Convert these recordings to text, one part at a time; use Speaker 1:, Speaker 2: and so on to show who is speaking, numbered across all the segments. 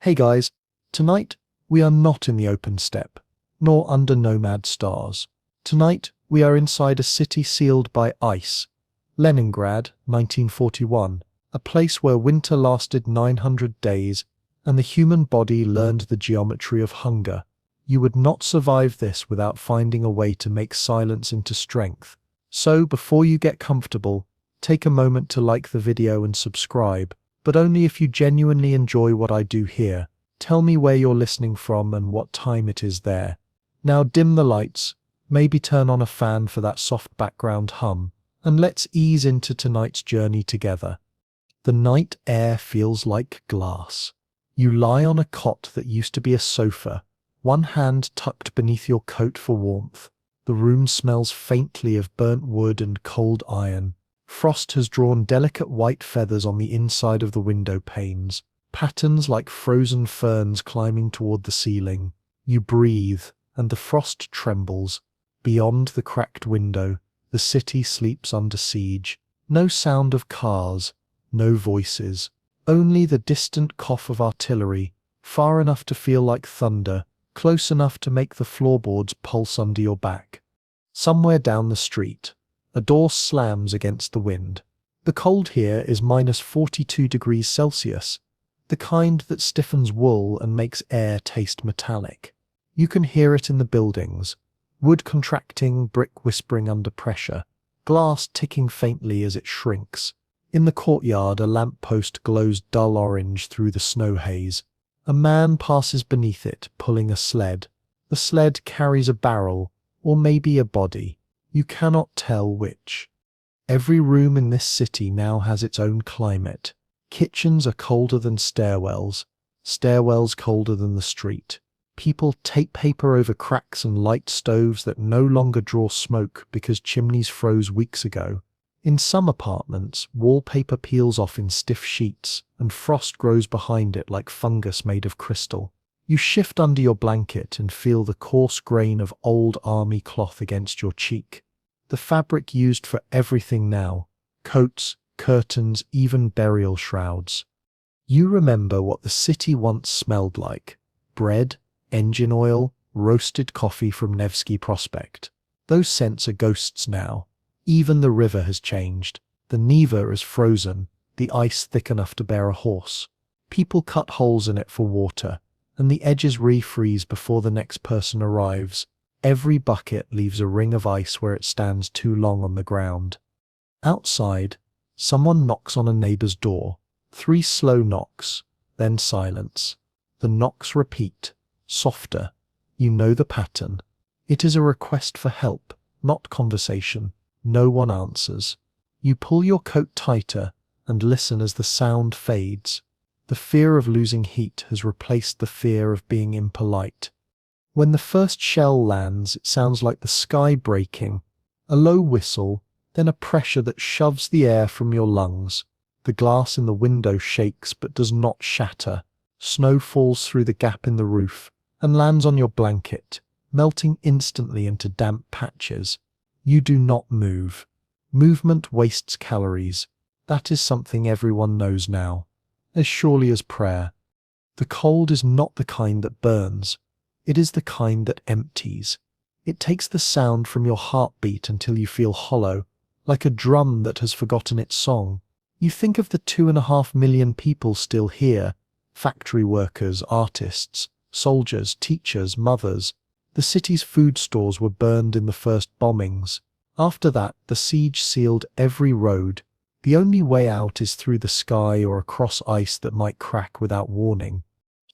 Speaker 1: Hey guys, tonight we are not in the open steppe, nor under nomad stars. Tonight we are inside a city sealed by ice. Leningrad, 1941, a place where winter lasted 900 days and the human body learned the geometry of hunger. You would not survive this without finding a way to make silence into strength. So before you get comfortable, take a moment to like the video and subscribe, but only if you genuinely enjoy what I do here. Tell me where you're listening from and what time it is there. Now dim the lights, maybe turn on a fan for that soft background hum, and let's ease into tonight's journey together. The night air feels like glass. You lie on a cot that used to be a sofa, one hand tucked beneath your coat for warmth. The room smells faintly of burnt wood and cold iron. Frost has drawn delicate white feathers on the inside of the window panes, patterns like frozen ferns climbing toward the ceiling. You breathe, and the frost trembles. Beyond the cracked window, the city sleeps under siege. No sound of cars, no voices, only the distant cough of artillery, far enough to feel like thunder, close enough to make the floorboards pulse under your back. Somewhere down the street, a door slams against the wind. The cold here is minus 42 degrees Celsius, the kind that stiffens wool and makes air taste metallic. You can hear it in the buildings, wood contracting, brick whispering under pressure, glass ticking faintly as it shrinks. In the courtyard, a lamppost glows dull orange through the snow haze. A man passes beneath it, pulling a sled. The sled carries a barrel, or maybe a body. You cannot tell which. Every room in this city now has its own climate. Kitchens are colder than stairwells, stairwells colder than the street. People tape paper over cracks and light stoves that no longer draw smoke because chimneys froze weeks ago. In some apartments, wallpaper peels off in stiff sheets, and frost grows behind it like fungus made of crystal. You shift under your blanket and feel the coarse grain of old army cloth against your cheek. The fabric used for everything now, coats, curtains, even burial shrouds. You remember what the city once smelled like: bread, engine oil, roasted coffee from Nevsky Prospect. Those scents are ghosts now. Even the river has changed. The Neva is frozen, the ice thick enough to bear a horse. People cut holes in it for water, and the edges refreeze before the next person arrives. Every bucket leaves a ring of ice where it stands too long on the ground. Outside, someone knocks on a neighbor's door. 3 slow knocks, then silence. The knocks repeat, softer. You know the pattern. It is a request for help, not conversation. No one answers. You pull your coat tighter and listen as the sound fades. The fear of losing heat has replaced the fear of being impolite. When the first shell lands, it sounds like the sky breaking. A low whistle, then a pressure that shoves the air from your lungs. The glass in the window shakes but does not shatter. Snow falls through the gap in the roof and lands on your blanket, melting instantly into damp patches. You do not move. Movement wastes calories. That is something everyone knows now, as surely as prayer. The cold is not the kind that burns. It is the kind that empties. It takes the sound from your heartbeat until you feel hollow, like a drum that has forgotten its song. You think of the 2.5 million people still here, factory workers, artists, soldiers, teachers, mothers. The city's food stores were burned in the first bombings. After that, the siege sealed every road. The only way out is through the sky or across ice that might crack without warning.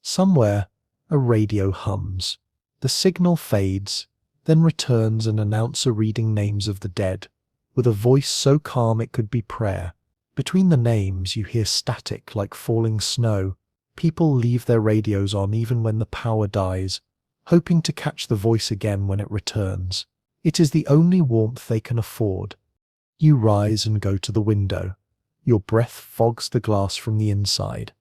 Speaker 1: Somewhere, a radio hums. The signal fades, then returns, an announcer reading names of the dead, with a voice so calm it could be prayer. Between the names, you hear static like falling snow. People leave their radios on even when the power dies, hoping to catch the voice again when it returns. It is the only warmth they can afford. You rise and go to the window. Your breath fogs the glass from the inside.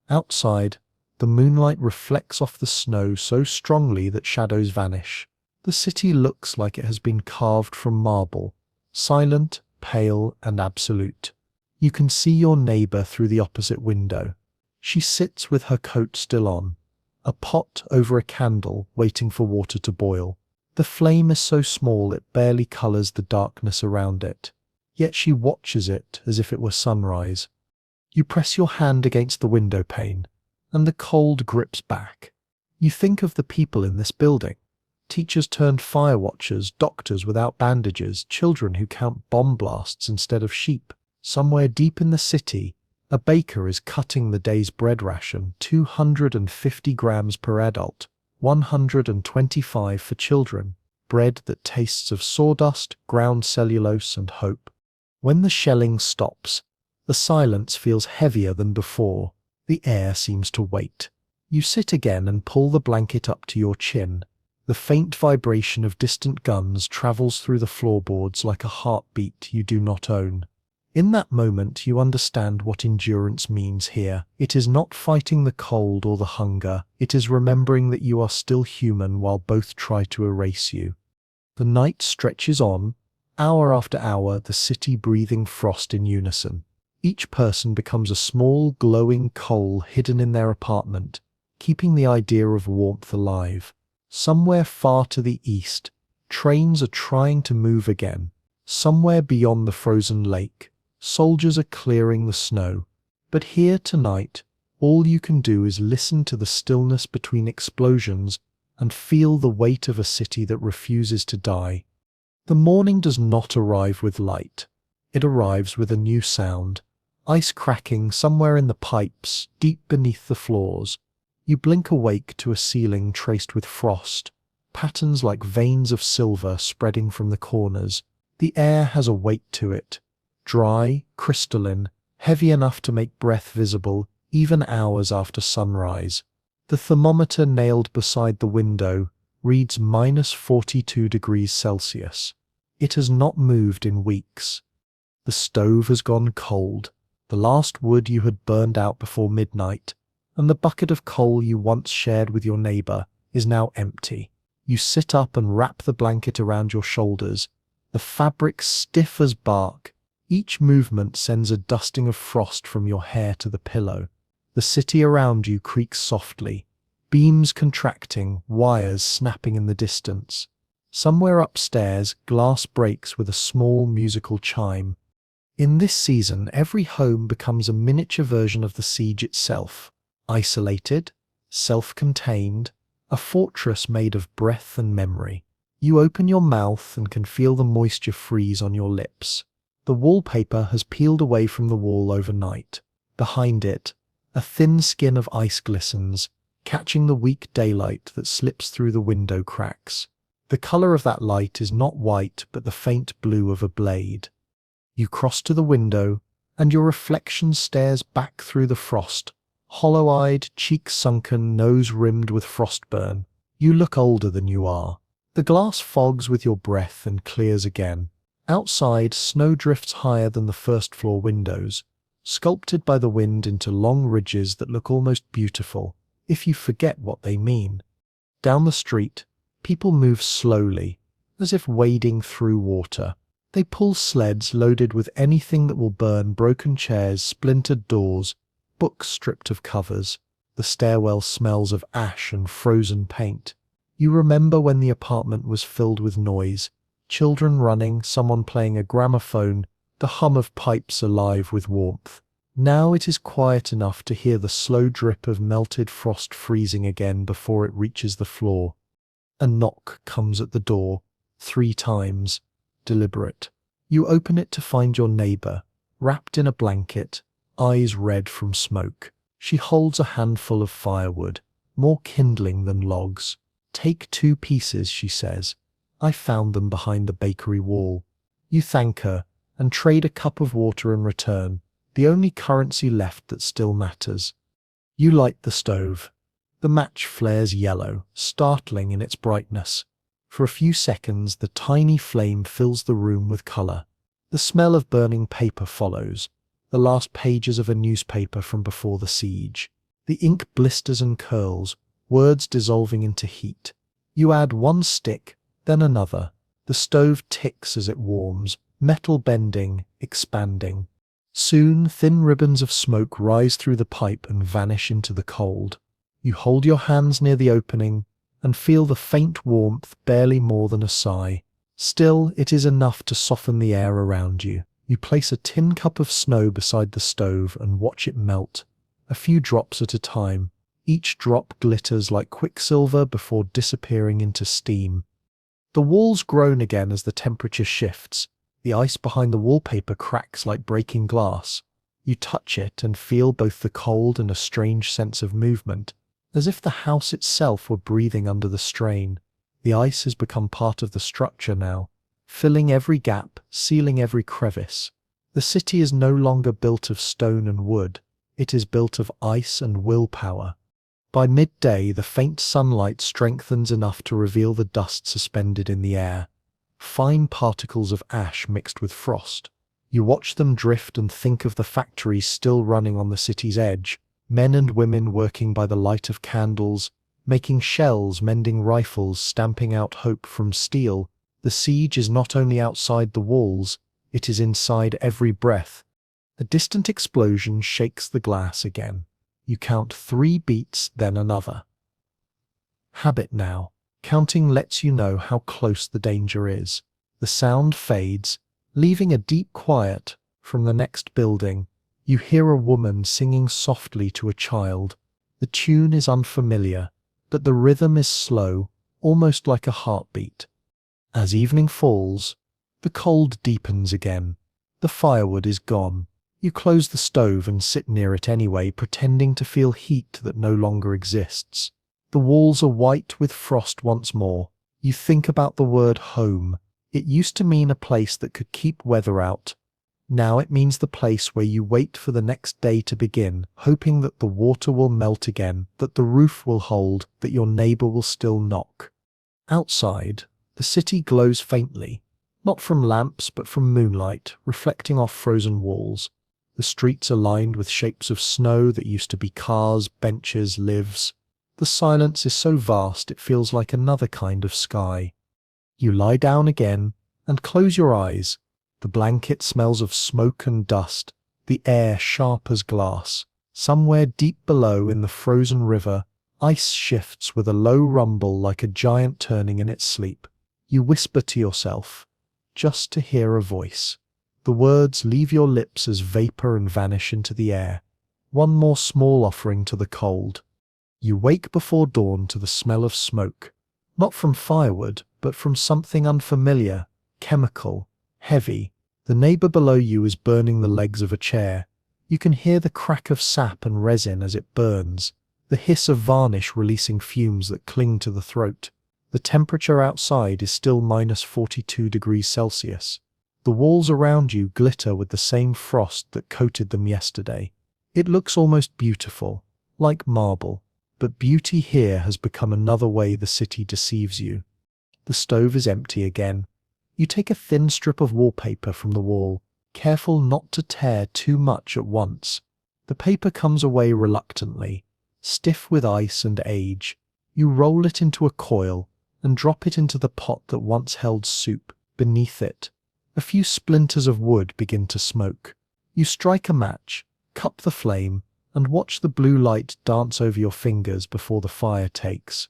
Speaker 1: Outside, the moonlight reflects off the snow so strongly that shadows vanish. The city looks like it has been carved from marble, silent, pale, and absolute. You can see your neighbor through the opposite window. She sits with her coat still on, a pot over a candle waiting for water to boil. The flame is so small it barely colors the darkness around it, yet she watches it as if it were sunrise. You press your hand against the window pane, and the cold grips back. You think of the people in this building. Teachers turned fire watchers, doctors without bandages, children who count bomb blasts instead of sheep. Somewhere deep in the city, a baker is cutting the day's bread ration, 250 grams per adult, 125 for children, bread that tastes of sawdust, ground cellulose, and hope. When the shelling stops, the silence feels heavier than before. The air seems to wait. You sit again and pull the blanket up to your chin. The faint vibration of distant guns travels through the floorboards like a heartbeat you do not own. In that moment, you understand what endurance means here. It is not fighting the cold or the hunger. It is remembering that you are still human while both try to erase you. The night stretches on, hour after hour, the city breathing frost in unison. Each person becomes a small, glowing coal hidden in their apartment, keeping the idea of warmth alive. Somewhere far to the east, trains are trying to move again. Somewhere beyond the frozen lake, soldiers are clearing the snow. But here tonight, all you can do is listen to the stillness between explosions and feel the weight of a city that refuses to die. The morning does not arrive with light. It arrives with a new sound. Ice cracking somewhere in the pipes, deep beneath the floors. You blink awake to a ceiling traced with frost, patterns like veins of silver spreading from the corners. The air has a weight to it, dry, crystalline, heavy enough to make breath visible even hours after sunrise. The thermometer nailed beside the window reads -42 degrees Celsius. It has not moved in weeks. The stove has gone cold. The last wood you had burned out before midnight, and the bucket of coal you once shared with your neighbor, is now empty. You sit up and wrap the blanket around your shoulders, the fabric stiff as bark. Each movement sends a dusting of frost from your hair to the pillow. The city around you creaks softly, beams contracting, wires snapping in the distance. Somewhere upstairs, glass breaks with a small musical chime. In this season, every home becomes a miniature version of the siege itself. Isolated, self-contained, a fortress made of breath and memory. You open your mouth and can feel the moisture freeze on your lips. The wallpaper has peeled away from the wall overnight. Behind it, a thin skin of ice glistens, catching the weak daylight that slips through the window cracks. The color of that light is not white, but the faint blue of a blade. You cross to the window, and your reflection stares back through the frost. Hollow-eyed, cheeks sunken, nose rimmed with frostburn. You look older than you are. The glass fogs with your breath and clears again. Outside, snow drifts higher than the first-floor windows, sculpted by the wind into long ridges that look almost beautiful, if you forget what they mean. Down the street, people move slowly, as if wading through water. They pull sleds loaded with anything that will burn: broken chairs, splintered doors, books stripped of covers. The stairwell smells of ash and frozen paint. You remember when the apartment was filled with noise, children running, someone playing a gramophone, the hum of pipes alive with warmth. Now it is quiet enough to hear the slow drip of melted frost freezing again before it reaches the floor. A knock comes at the door, 3 times, deliberate. You open it to find your neighbor, wrapped in a blanket, eyes red from smoke. She holds a handful of firewood, more kindling than logs. "Take 2 pieces," she says. "I found them behind the bakery wall." You thank her, and trade a cup of water in return, the only currency left that still matters. You light the stove. The match flares yellow, startling in its brightness. For a few seconds, the tiny flame fills the room with color. The smell of burning paper follows, the last pages of a newspaper from before the siege. The ink blisters and curls, words dissolving into heat. You add 1 stick, then another. The stove ticks as it warms, metal bending, expanding. Soon, thin ribbons of smoke rise through the pipe and vanish into the cold. You hold your hands near the opening and feel the faint warmth, barely more than a sigh. Still, it is enough to soften the air around you. You place a tin cup of snow beside the stove and watch it melt, a few drops at a time. Each drop glitters like quicksilver before disappearing into steam. The walls groan again as the temperature shifts. The ice behind the wallpaper cracks like breaking glass. You touch it and feel both the cold and a strange sense of movement, as if the house itself were breathing under the strain. The ice has become part of the structure now, filling every gap, sealing every crevice. The city is no longer built of stone and wood. It is built of ice and willpower. By midday, the faint sunlight strengthens enough to reveal the dust suspended in the air. Fine particles of ash mixed with frost. You watch them drift and think of the factories still running on the city's edge, men and women working by the light of candles, making shells, mending rifles, stamping out hope from steel. The siege is not only outside the walls, it is inside every breath. A distant explosion shakes the glass again. You count 3 beats, then another. Habit now. Counting lets you know how close the danger is. The sound fades, leaving a deep quiet. From the next building, you hear a woman singing softly to a child. The tune is unfamiliar, but the rhythm is slow, almost like a heartbeat. As evening falls, the cold deepens again. The firewood is gone. You close the stove and sit near it anyway, pretending to feel heat that no longer exists. The walls are white with frost once more. You think about the word home. It used to mean a place that could keep weather out. Now it means the place where you wait for the next day to begin, hoping that the water will melt again, that the roof will hold, that your neighbor will still knock. Outside, the city glows faintly, not from lamps but from moonlight, reflecting off frozen walls. The streets are lined with shapes of snow that used to be cars, benches, lives. The silence is so vast it feels like another kind of sky. You lie down again and close your eyes. The blanket smells of smoke and dust, the air sharp as glass. Somewhere deep below in the frozen river, ice shifts with a low rumble like a giant turning in its sleep. You whisper to yourself, just to hear a voice. The words leave your lips as vapor and vanish into the air. One more small offering to the cold. You wake before dawn to the smell of smoke, not from firewood, but from something unfamiliar, chemical, heavy. The neighbor below you is burning the legs of a chair. You can hear the crack of sap and resin as it burns, the hiss of varnish releasing fumes that cling to the throat. The temperature outside is still -42 degrees Celsius. The walls around you glitter with the same frost that coated them yesterday. It looks almost beautiful, like marble. But beauty here has become another way the city deceives you. The stove is empty again. You take a thin strip of wallpaper from the wall, careful not to tear too much at once. The paper comes away reluctantly, stiff with ice and age. You roll it into a coil and drop it into the pot that once held soup. Beneath it, a few splinters of wood begin to smoke. You strike a match, cup the flame, and watch the blue light dance over your fingers before the fire takes.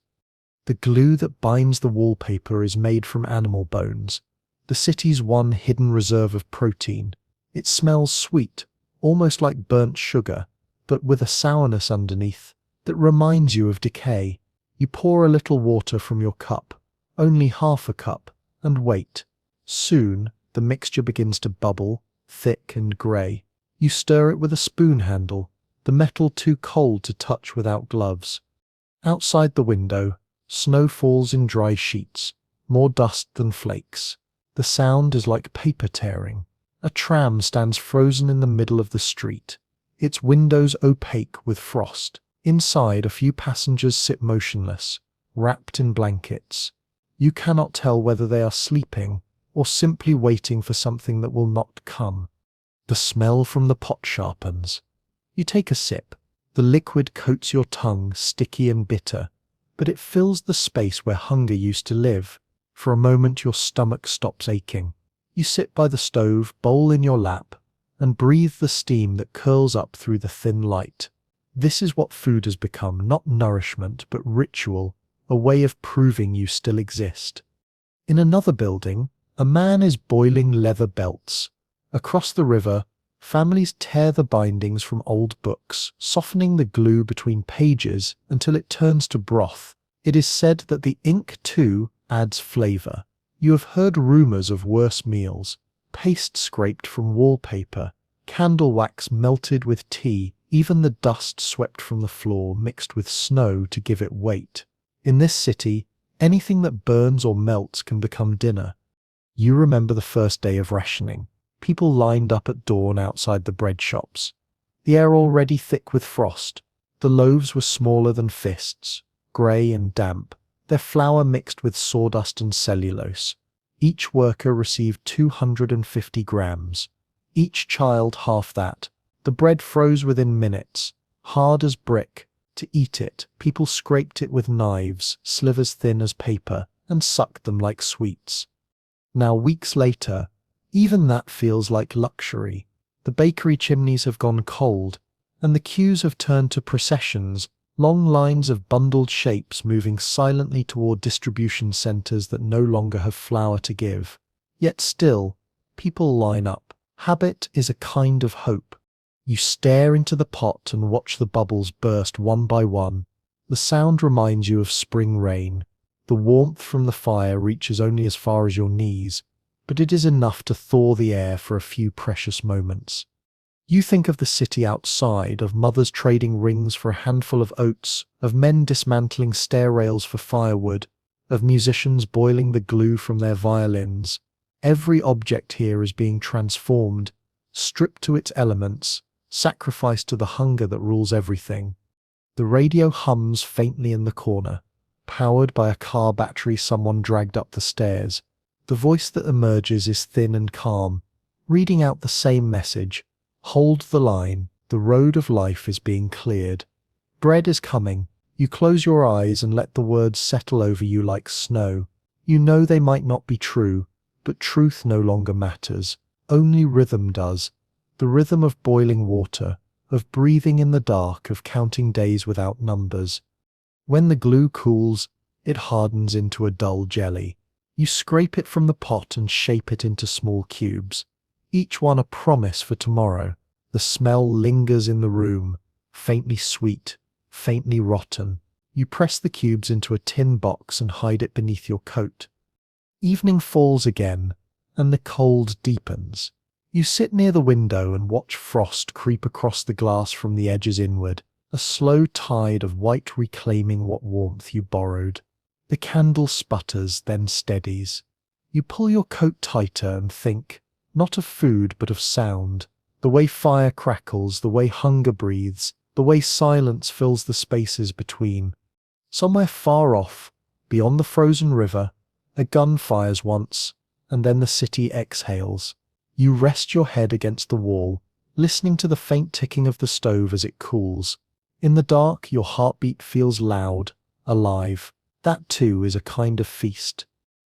Speaker 1: The glue that binds the wallpaper is made from animal bones, the city's one hidden reserve of protein. It smells sweet, almost like burnt sugar, but with a sourness underneath that reminds you of decay. You pour a little water from your cup, only half a cup, and wait. Soon, the mixture begins to bubble, thick and grey. You stir it with a spoon handle, the metal too cold to touch without gloves. Outside the window, snow falls in dry sheets, more dust than flakes. The sound is like paper tearing. A tram stands frozen in the middle of the street, its windows opaque with frost. Inside, a few passengers sit motionless, wrapped in blankets. You cannot tell whether they are sleeping or simply waiting for something that will not come. The smell from the pot sharpens. You take a sip. The liquid coats your tongue, sticky and bitter, but it fills the space where hunger used to live. For a moment your stomach stops aching. You sit by the stove, bowl in your lap, and breathe the steam that curls up through the thin light. This is what food has become, not nourishment, but ritual, a way of proving you still exist. In another building, a man is boiling leather belts. Across the river, families tear the bindings from old books, softening the glue between pages until it turns to broth. It is said that the ink, too, adds flavor. You have heard rumors of worse meals: paste scraped from wallpaper, candle wax melted with tea, even the dust swept from the floor mixed with snow to give it weight. In this city, anything that burns or melts can become dinner. You remember the first day of rationing. People lined up at dawn outside the bread shops. The air already thick with frost. The loaves were smaller than fists, grey and damp, their flour mixed with sawdust and cellulose. Each worker received 250 grams. Each child half that. The bread froze within minutes, hard as brick. To eat it, people scraped it with knives, slivers thin as paper, and sucked them like sweets. Now, weeks later, even that feels like luxury. The bakery chimneys have gone cold, and the queues have turned to processions, long lines of bundled shapes moving silently toward distribution centers that no longer have flour to give. Yet still, people line up. Habit is a kind of hope. You stare into the pot and watch the bubbles burst one by one. The sound reminds you of spring rain. The warmth from the fire reaches only as far as your knees, but it is enough to thaw the air for a few precious moments. You think of the city outside, of mothers trading rings for a handful of oats, of men dismantling stair rails for firewood, of musicians boiling the glue from their violins. Every object here is being transformed, stripped to its elements, sacrificed to the hunger that rules everything. The radio hums faintly in the corner, powered by a car battery someone dragged up the stairs. The voice that emerges is thin and calm, reading out the same message. Hold the line, the road of life is being cleared. Bread is coming. You close your eyes and let the words settle over you like snow. You know they might not be true, but truth no longer matters. Only rhythm does. The rhythm of boiling water, of breathing in the dark, of counting days without numbers. When the glue cools, it hardens into a dull jelly. You scrape it from the pot and shape it into small cubes, each one a promise for tomorrow. The smell lingers in the room, faintly sweet, faintly rotten. You press the cubes into a tin box and hide it beneath your coat. Evening falls again, and the cold deepens. You sit near the window and watch frost creep across the glass from the edges inward, a slow tide of white reclaiming what warmth you borrowed. The candle sputters, then steadies. You pull your coat tighter and think, not of food but of sound, the way fire crackles, the way hunger breathes, the way silence fills the spaces between. Somewhere far off, beyond the frozen river, a gun fires once, and then the city exhales. You rest your head against the wall, listening to the faint ticking of the stove as it cools. In the dark, your heartbeat feels loud, alive. That too is a kind of feast.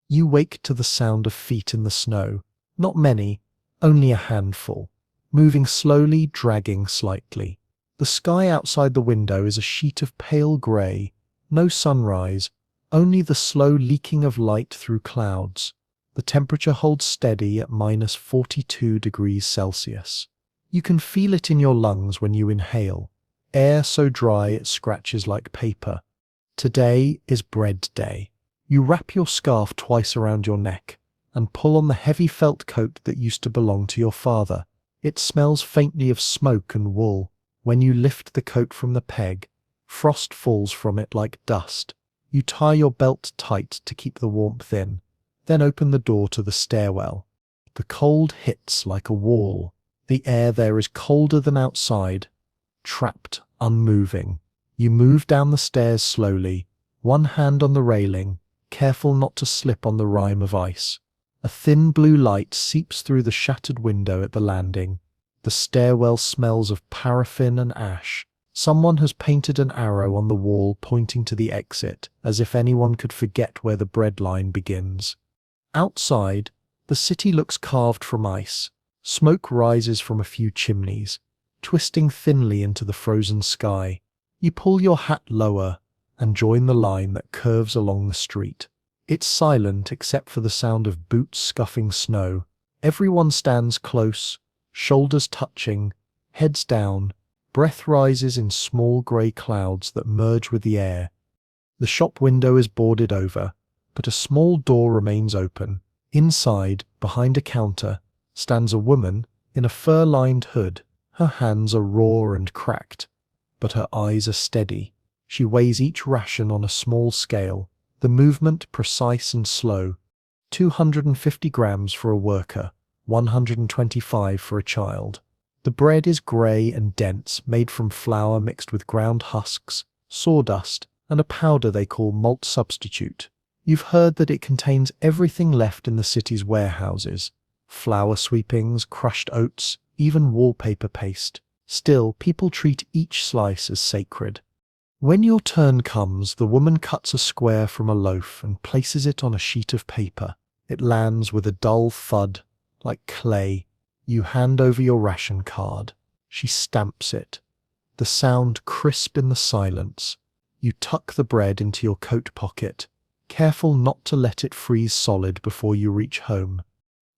Speaker 1: You wake to the sound of feet in the snow. Not many, only a handful, moving slowly, dragging slightly. The sky outside the window is a sheet of pale grey, no sunrise, only the slow leaking of light through clouds. The temperature holds steady at minus 42 degrees Celsius. You can feel it in your lungs when you inhale, air so dry it scratches like paper. Today is bread day. You wrap your scarf twice around your neck and pull on the heavy felt coat that used to belong to your father. It smells faintly of smoke and wool. When you lift the coat from the peg, frost falls from it like dust. You tie your belt tight to keep the warmth in, then open the door to the stairwell. The cold hits like a wall. The air there is colder than outside, trapped, unmoving. You move down the stairs slowly, one hand on the railing, careful not to slip on the rime of ice. A thin blue light seeps through the shattered window at the landing. The stairwell smells of paraffin and ash. Someone has painted an arrow on the wall pointing to the exit, as if anyone could forget where the bread line begins. Outside, the city looks carved from ice. Smoke rises from a few chimneys, twisting thinly into the frozen sky. You pull your hat lower and join the line that curves along the street. It's silent except for the sound of boots scuffing snow. Everyone stands close, shoulders touching, heads down. Breath rises in small grey clouds that merge with the air. The shop window is boarded over, but a small door remains open. Inside, behind a counter, stands a woman in a fur-lined hood. Her hands are raw and cracked, but her eyes are steady. She weighs each ration on a small scale, the movement precise and slow. 250 grams for a worker, 125 for a child. The bread is grey and dense, made from flour mixed with ground husks, sawdust, and a powder they call malt substitute. You've heard that it contains everything left in the city's warehouses. Flour sweepings, crushed oats, even wallpaper paste. Still, people treat each slice as sacred. When your turn comes, the woman cuts a square from a loaf and places it on a sheet of paper. It lands with a dull thud, like clay. You hand over your ration card. She stamps it. The sound crisp in the silence. You tuck the bread into your coat pocket, careful not to let it freeze solid before you reach home.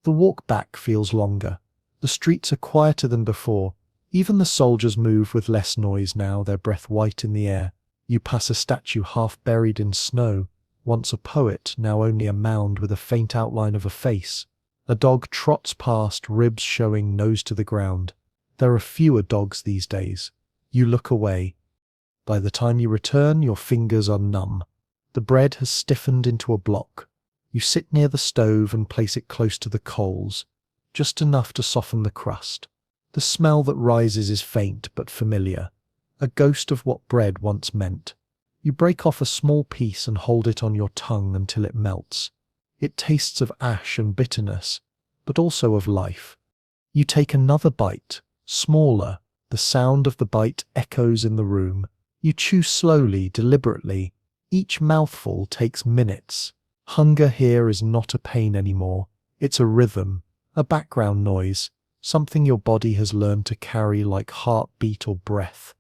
Speaker 1: The walk back feels longer. The streets are quieter than before. Even the soldiers move with less noise now, their breath white in the air. You pass a statue half buried in snow, once a poet, now only a mound with a faint outline of a face. A dog trots past, ribs showing, nose to the ground. There are fewer dogs these days. You look away. By the time you return, your fingers are numb. The bread has stiffened into a block. You sit near the stove and place it close to the coals, just enough to soften the crust. The smell that rises is faint but familiar, a ghost of what bread once meant. You break off a small piece and hold it on your tongue until it melts. It tastes of ash and bitterness, but also of life. You take another bite, smaller. The sound of the bite echoes in the room. You chew slowly, deliberately. Each mouthful takes minutes. Hunger here is not a pain anymore. It's a rhythm, a background noise, something your body has learned to carry like heartbeat or breath.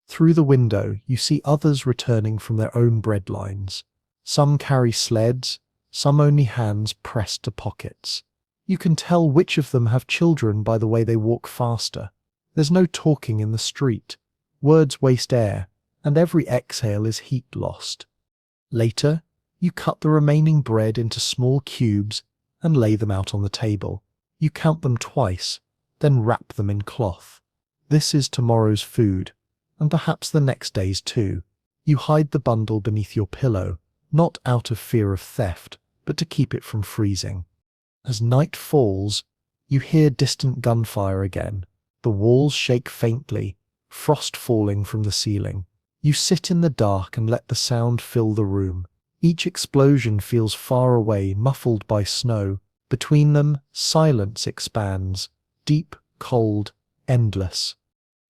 Speaker 1: Through the window, you see others returning from their own bread lines. Some carry sleds, some only hands pressed to pockets. You can tell which of them have children by the way they walk faster. There's no talking in the street. Words waste air, and every exhale is heat lost. Later, you cut the remaining bread into small cubes and lay them out on the table. You count them twice, then wrap them in cloth. This is tomorrow's food, and perhaps the next day's too. You hide the bundle beneath your pillow, not out of fear of theft, but to keep it from freezing. As night falls, you hear distant gunfire again. The walls shake faintly, frost falling from the ceiling. You sit in the dark and let the sound fill the room. Each explosion feels far away, muffled by snow. Between them, silence expands, deep, cold, endless.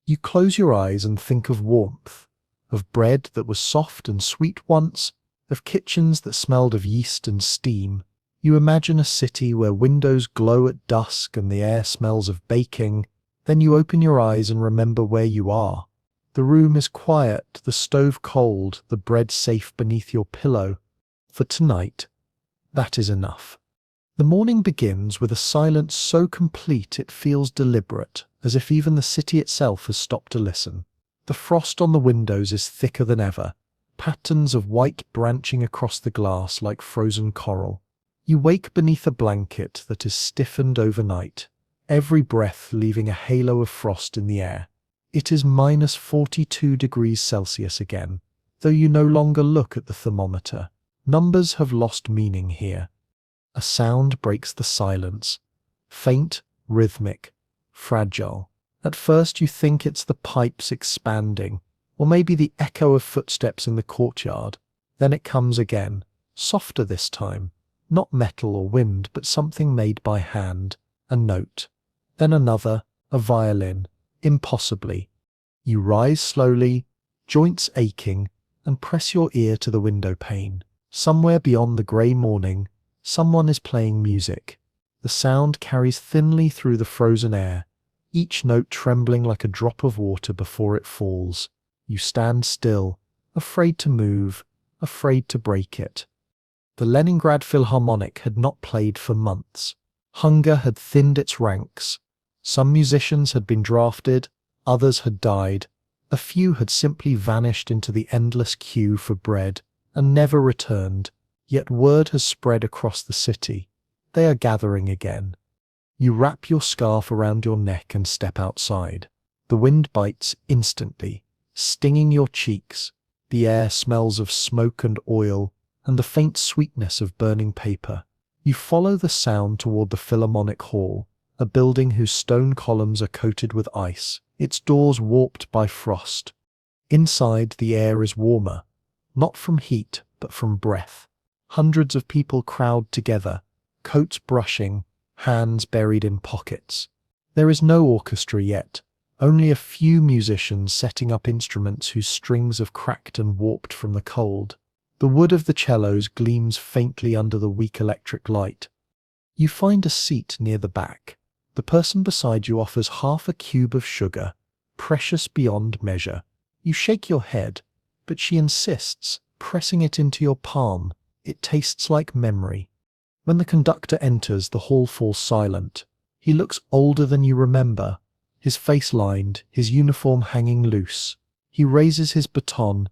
Speaker 1: You close your eyes and think of warmth, of bread that was soft and sweet once, of kitchens that smelled of yeast and steam. You imagine a city where windows glow at dusk and the air smells of baking. Then you open your eyes and remember where you are. The room is quiet, the stove cold, the bread safe beneath your pillow. For tonight, that is enough. The morning begins with a silence so complete it feels deliberate, as if even the city itself has stopped to listen. The frost on the windows is thicker than ever, patterns of white branching across the glass like frozen coral. You wake beneath a blanket that is stiffened overnight, every breath leaving a halo of frost in the air. It is minus 42 degrees Celsius again, though you no longer look at the thermometer. Numbers have lost meaning here. A sound breaks the silence, faint, rhythmic, fragile. At first you think it's the pipes expanding, or maybe the echo of footsteps in the courtyard. Then it comes again, softer this time, not metal or wind, but something made by hand, a note. Then another, a violin, impossibly. You rise slowly, joints aching, and press your ear to the window pane. Somewhere beyond the grey morning, someone is playing music. The sound carries thinly through the frozen air, each note trembling like a drop of water before it falls. You stand still, afraid to move, afraid to break it. The Leningrad Philharmonic had not played for months. Hunger had thinned its ranks. Some musicians had been drafted, others had died. A few had simply vanished into the endless queue for bread and never returned. Yet word has spread across the city. They are gathering again. You wrap your scarf around your neck and step outside. The wind bites instantly, stinging your cheeks. The air smells of smoke and oil, and the faint sweetness of burning paper. You follow the sound toward the Philharmonic Hall, a building whose stone columns are coated with ice, its doors warped by frost. Inside, the air is warmer, not from heat, but from breath. Hundreds of people crowd together, coats brushing, hands buried in pockets. There is no orchestra yet, only a few musicians setting up instruments whose strings have cracked and warped from the cold. The wood of the cellos gleams faintly under the weak electric light. You find a seat near the back. The person beside you offers half a cube of sugar, precious beyond measure. You shake your head, but she insists, pressing it into your palm. It tastes like memory. When the conductor enters, the hall falls silent. He looks older than you remember, his face lined, his uniform hanging loose. He raises his baton,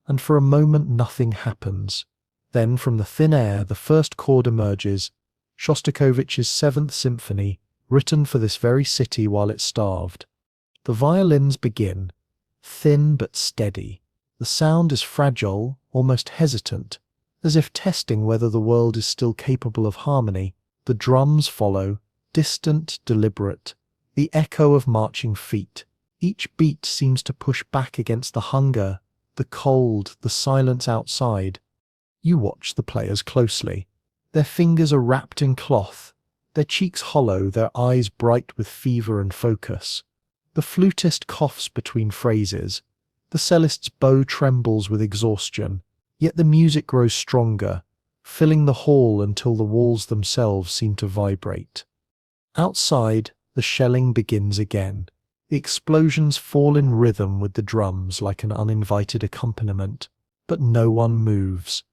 Speaker 1: and for a moment nothing happens. Then from the thin air the first chord emerges, Shostakovich's Seventh Symphony, written for this very city while it starved. The violins begin, thin but steady. The sound is fragile, almost hesitant, as if testing whether the world is still capable of harmony. The drums follow, distant, deliberate, the echo of marching feet. Each beat seems to push back against the hunger, the cold, the silence outside. You watch the players closely. Their fingers are wrapped in cloth, their cheeks hollow, their eyes bright with fever and focus. The flutist coughs between phrases. The cellist's bow trembles with exhaustion. Yet the music grows stronger, filling the hall until the walls themselves seem to vibrate. Outside, the shelling begins again. The explosions fall in rhythm with the drums like an uninvited accompaniment, but no one moves.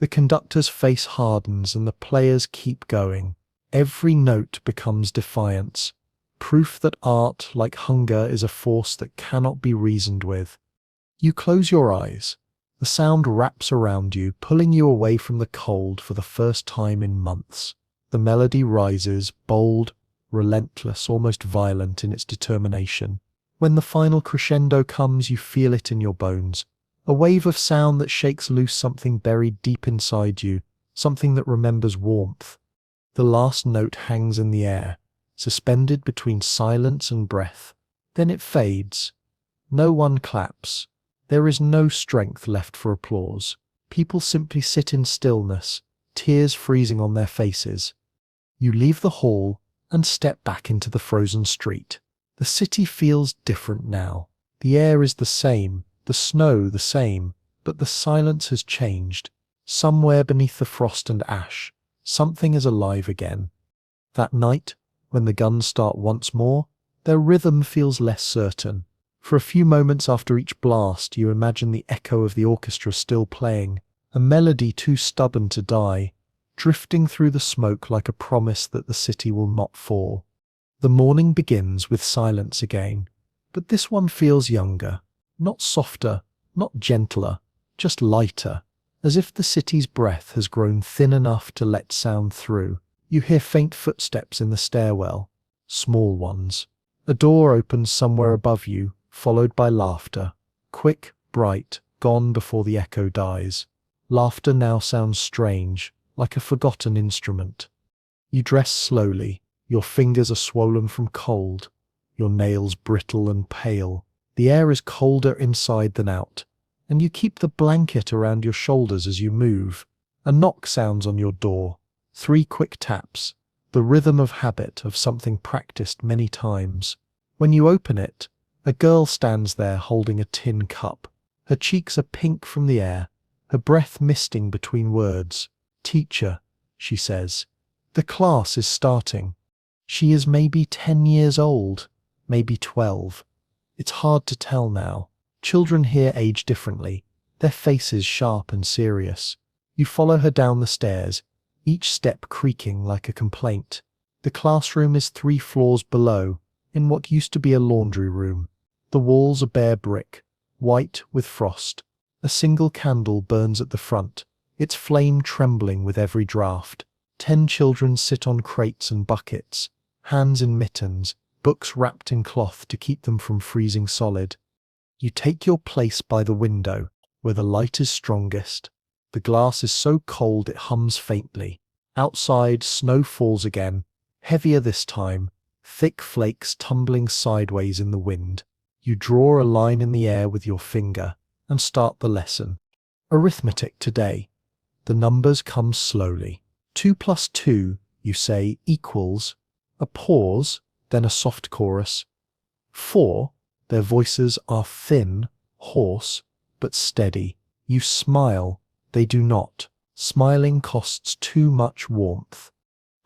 Speaker 1: The conductor's face hardens and the players keep going. Every note becomes defiance, proof that art, like hunger, is a force that cannot be reasoned with. You close your eyes. The sound wraps around you, pulling you away from the cold for the first time in months. The melody rises, bold, relentless, almost violent in its determination. When the final crescendo comes, you feel it in your bones. A wave of sound that shakes loose something buried deep inside you, something that remembers warmth. The last note hangs in the air, suspended between silence and breath. Then it fades. No one claps. There is no strength left for applause. People simply sit in stillness, tears freezing on their faces. You leave the hall and step back into the frozen street. The city feels different now. The air is the same, the snow the same, but the silence has changed. Somewhere beneath the frost and ash, something is alive again. That night, when the guns start once more, their rhythm feels less certain. For a few moments after each blast, you imagine the echo of the orchestra still playing, a melody too stubborn to die, drifting through the smoke like a promise that the city will not fall. The morning begins with silence again, but this one feels younger, not softer, not gentler, just lighter, as if the city's breath has grown thin enough to let sound through. You hear faint footsteps in the stairwell, small ones. A door opens somewhere above you, followed by laughter, quick, bright, gone before the echo dies. Laughter now sounds strange, like a forgotten instrument. You dress slowly, your fingers are swollen from cold, your nails brittle and pale. The air is colder inside than out, and you keep the blanket around your shoulders as you move. A knock sounds on your door, 3 quick taps, the rhythm of habit, of something practiced many times. When you open it, a girl stands there holding a tin cup. Her cheeks are pink from the air, her breath misting between words. "Teacher," she says. The class is starting. She is maybe 10 years old, maybe 12. It's hard to tell now. Children here age differently, their faces sharp and serious. You follow her down the stairs, each step creaking like a complaint. The classroom is 3 floors below, in what used to be a laundry room. The walls are bare brick, white with frost. A single candle burns at the front, its flame trembling with every draught. 10 children sit on crates and buckets, hands in mittens, books wrapped in cloth to keep them from freezing solid. You take your place by the window, where the light is strongest. The glass is so cold it hums faintly. Outside, snow falls again, heavier this time, thick flakes tumbling sideways in the wind. You draw a line in the air with your finger and start the lesson. Arithmetic today. The numbers come slowly. 2 plus 2, you say, equals. A pause, then a soft chorus. 4, their voices are thin, hoarse, but steady. You smile, they do not. Smiling costs too much warmth.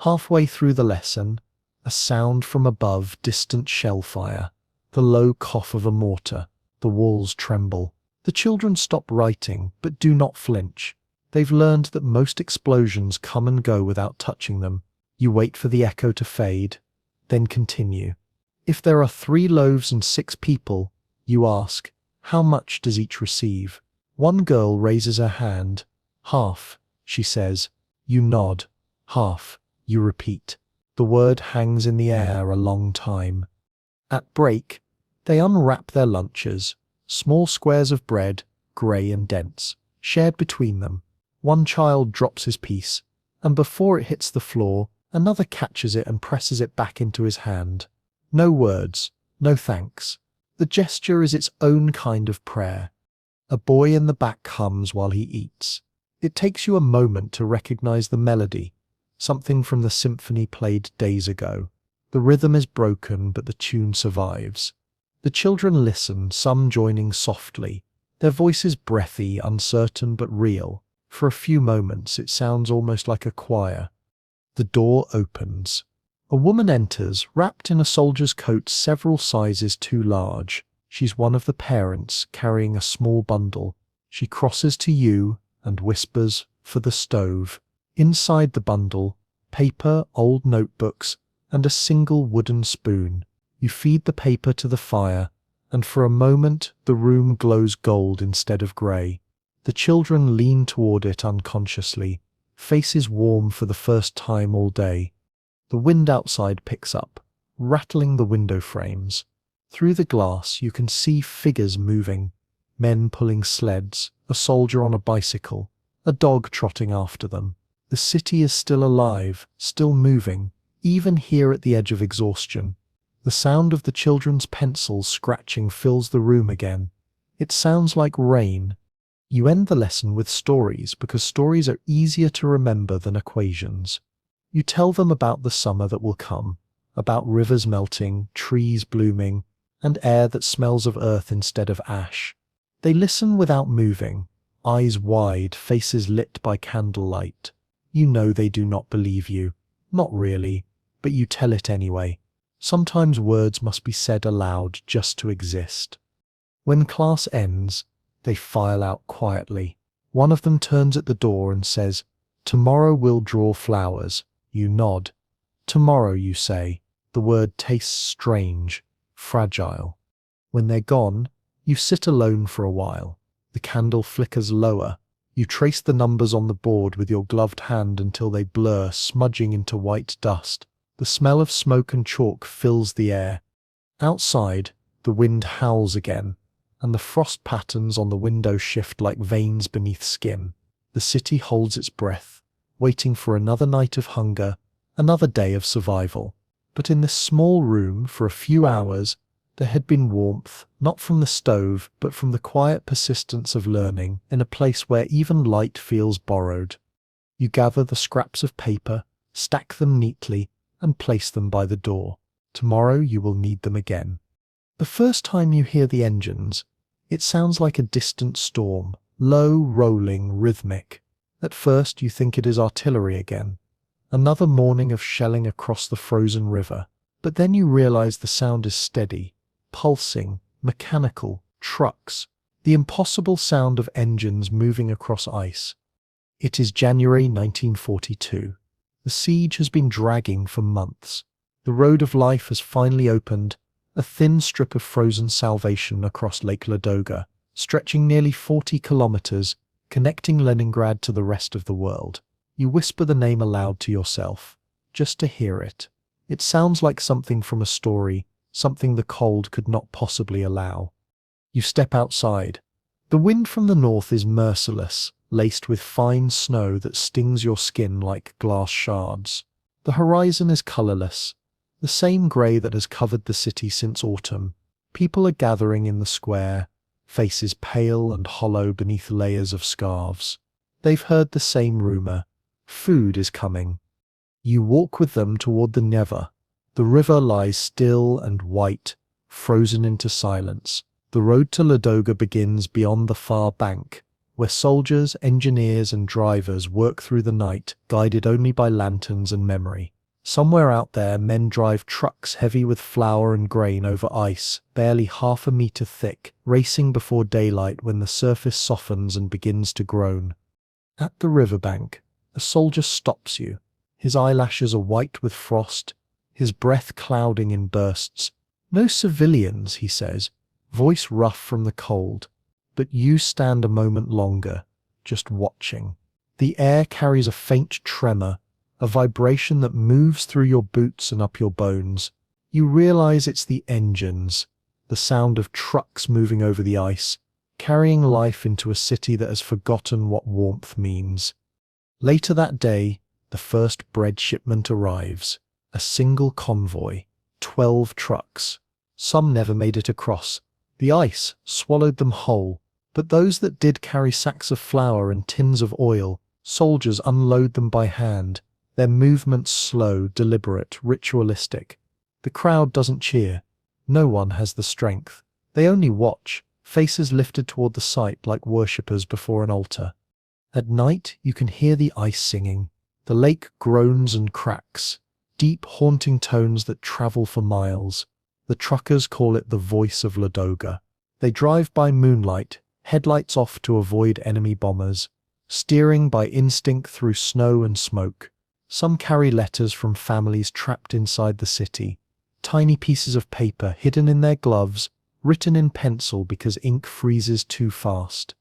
Speaker 1: Halfway through the lesson, a sound from above, distant shell fire. The low cough of a mortar. The walls tremble. The children stop writing, but do not flinch. They've learned that most explosions come and go without touching them. You wait for the echo to fade, then continue. If there are 3 loaves and 6 people, you ask, how much does each receive? One girl raises her hand. Half, she says. You nod. Half, you repeat. The word hangs in the air a long time. At break, they unwrap their lunches, small squares of bread, grey and dense, shared between them. One child drops his piece, and before it hits the floor, another catches it and presses it back into his hand. No words, no thanks. The gesture is its own kind of prayer. A boy in the back hums while he eats. It takes you a moment to recognize the melody, something from the symphony played days ago. The rhythm is broken, but the tune survives. The children listen, some joining softly, their voices breathy, uncertain but real. For a few moments it sounds almost like a choir. The door opens. A woman enters, wrapped in a soldier's coat several sizes too large. She's one of the parents, carrying a small bundle. She crosses to you and whispers, "For the stove." Inside the bundle, paper, old notebooks, and a single wooden spoon. You feed the paper to the fire, and for a moment the room glows gold instead of grey. The children lean toward it unconsciously, faces warm for the first time all day. The wind outside picks up, rattling the window frames. Through the glass you can see figures moving, men pulling sleds, a soldier on a bicycle, a dog trotting after them. The city is still alive, still moving, even here at the edge of exhaustion. The sound of the children's pencils scratching fills the room again. It sounds like rain. You end the lesson with stories because stories are easier to remember than equations. You tell them about the summer that will come, about rivers melting, trees blooming, and air that smells of earth instead of ash. They listen without moving, eyes wide, faces lit by candlelight. You know they do not believe you. Not really, but you tell it anyway. Sometimes words must be said aloud just to exist. When class ends, they file out quietly. One of them turns at the door and says, "Tomorrow we'll draw flowers." You nod. "Tomorrow," you say. The word tastes strange, fragile. When they're gone, you sit alone for a while. The candle flickers lower. You trace the numbers on the board with your gloved hand until they blur, smudging into white dust. The smell of smoke and chalk fills the air. Outside, the wind howls again, and the frost patterns on the window shift like veins beneath skin. The city holds its breath, waiting for another night of hunger, another day of survival. But in this small room, for a few hours, there had been warmth, not from the stove, but from the quiet persistence of learning, in a place where even light feels borrowed. You gather the scraps of paper, stack them neatly, and place them by the door. Tomorrow you will need them again. The first time you hear the engines, it sounds like a distant storm, low, rolling, rhythmic. At first you think it is artillery again. Another morning of shelling across the frozen river. But then you realize the sound is steady, pulsing, mechanical, trucks, the impossible sound of engines moving across ice. It is January 1942. The siege has been dragging for months. The road of life has finally opened, a thin strip of frozen salvation across Lake Ladoga, stretching nearly 40 kilometers, connecting Leningrad to the rest of the world. You whisper the name aloud to yourself, just to hear it. It sounds like something from a story, something the cold could not possibly allow. You step outside. The wind from the north is merciless, laced with fine snow that stings your skin like glass shards. The horizon is colorless, the same grey that has covered the city since autumn. People are gathering in the square, faces pale and hollow beneath layers of scarves. They've heard the same rumor. Food is coming. You walk with them toward the Neva. The river lies still and white, frozen into silence. The road to Ladoga begins beyond the far bank, where soldiers, engineers and drivers work through the night, guided only by lanterns and memory. Somewhere out there, men drive trucks heavy with flour and grain over ice, barely half a meter thick, racing before daylight when the surface softens and begins to groan. At the riverbank, a soldier stops you. His eyelashes are white with frost, his breath clouding in bursts. "No civilians," he says, voice rough from the cold. But you stand a moment longer, just watching. The air carries a faint tremor, a vibration that moves through your boots and up your bones. You realize it's the engines, the sound of trucks moving over the ice, carrying life into a city that has forgotten what warmth means. Later that day, the first bread shipment arrives. A single convoy, 12 trucks. Some never made it across. The ice swallowed them whole, but those that did carry sacks of flour and tins of oil, soldiers unload them by hand, their movements slow, deliberate, ritualistic. The crowd doesn't cheer. No one has the strength. They only watch, faces lifted toward the sight like worshippers before an altar. At night, you can hear the ice singing. The lake groans and cracks, deep, haunting tones that travel for miles. The truckers call it the voice of Ladoga. They drive by moonlight, headlights off to avoid enemy bombers, steering by instinct through snow and smoke. Some carry letters from families trapped inside the city, tiny pieces of paper hidden in their gloves, written in pencil because ink freezes too fast.